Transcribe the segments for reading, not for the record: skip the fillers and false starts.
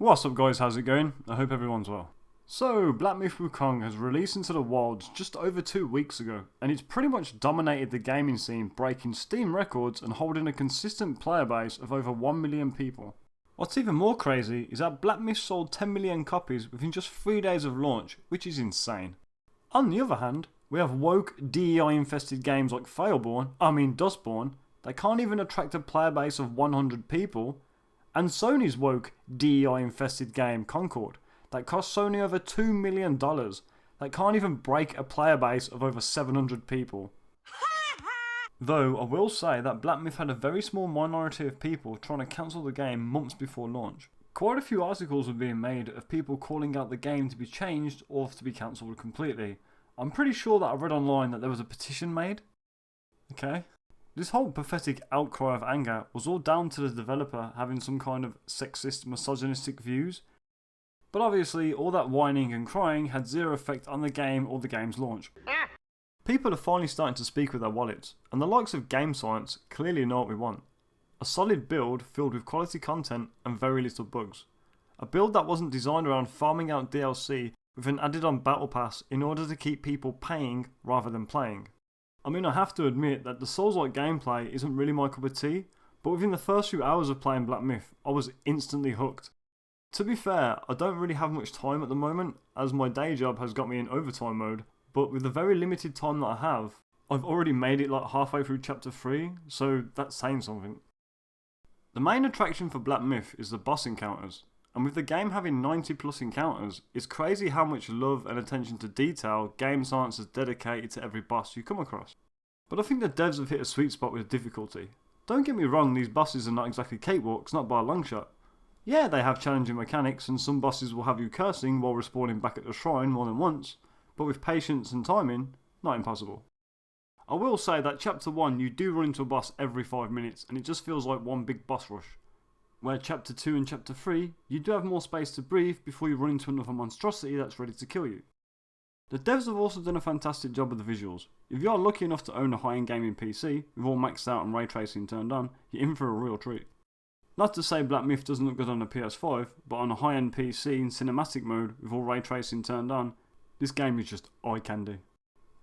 What's up guys, how's it going? I hope everyone's well. So, Black Myth Wukong has released into the wilds just over 2 weeks ago, and it's pretty much dominated the gaming scene, breaking Steam records and holding a consistent player base of over 1 million people. What's even more crazy is that Black Myth sold 10 million copies within just 3 days of launch, which is insane. On the other hand, we have woke DEI infested games like Dustborn, that can't even attract a player base of 100 people, and Sony's woke DEI infested game Concord that cost Sony over $2 million that can't even break a player base of over 700 people. Though I will say that Black Myth had a very small minority of people trying to cancel the game months before launch. Quite a few articles were being made of people calling out the game to be changed or to be cancelled completely. I'm pretty sure that I read online that there was a petition made. Okay. This whole pathetic outcry of anger was all down to the developer having some kind of sexist, misogynistic views. But obviously, all that whining and crying had zero effect on the game or the game's launch. People are finally starting to speak with their wallets, and the likes of Game Science clearly know what we want. A solid build filled with quality content and very little bugs. A build that wasn't designed around farming out DLC with an added on battle pass in order to keep people paying rather than playing. I mean, I have to admit that the Souls-like gameplay isn't really my cup of tea, but within the first few hours of playing Black Myth, I was instantly hooked. To be fair, I don't really have much time at the moment, as my day job has got me in overtime mode, but with the very limited time that I have, I've already made it like halfway through chapter 3, so that's saying something. The main attraction for Black Myth is the boss encounters, and with the game having 90 plus encounters, it's crazy how much love and attention to detail Game Science has dedicated to every boss you come across. But I think the devs have hit a sweet spot with difficulty. Don't get me wrong, these bosses are not exactly cakewalks, not by a long shot. Yeah, they have challenging mechanics and some bosses will have you cursing while respawning back at the shrine more than once, but with patience and timing, not impossible. I will say that chapter 1 you do run into a boss every 5 minutes and it just feels like one big boss rush. Where chapter 2 and chapter 3, you do have more space to breathe before you run into another monstrosity that's ready to kill you. The devs have also done a fantastic job with the visuals. If you are lucky enough to own a high-end gaming PC, with all maxed out and ray tracing turned on, you're in for a real treat. Not to say Black Myth doesn't look good on a PS5, but on a high-end PC in cinematic mode with all ray tracing turned on, this game is just eye candy.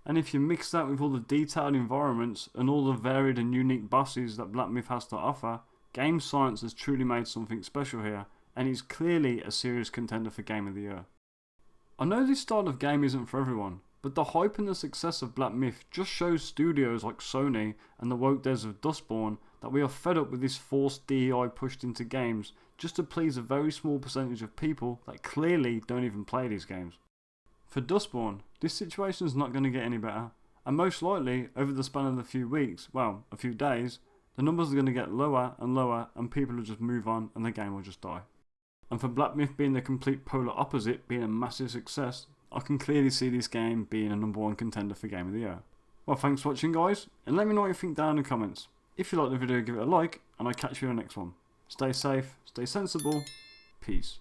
And if you mix that with all the detailed environments and all the varied and unique bosses that Black Myth has to offer, Game Science has truly made something special here, and is clearly a serious contender for Game of the Year. I know this style of game isn't for everyone, but the hype and the success of Black Myth just shows studios like Sony and the woke devs of Dustborn that we are fed up with this forced DEI pushed into games just to please a very small percentage of people that clearly don't even play these games. For Dustborn, this situation is not going to get any better, and most likely over the span of a few weeks, well, a few days, the numbers are going to get lower and people will just move on and the game will just die. And for Black Myth being the complete polar opposite, being a massive success, I can clearly see this game being a #1 contender for Game of the Year. Well, thanks for watching guys, and let me know what you think down in the comments. If you like the video, give it a like, and I'll catch you in the next one. Stay safe, stay sensible, peace.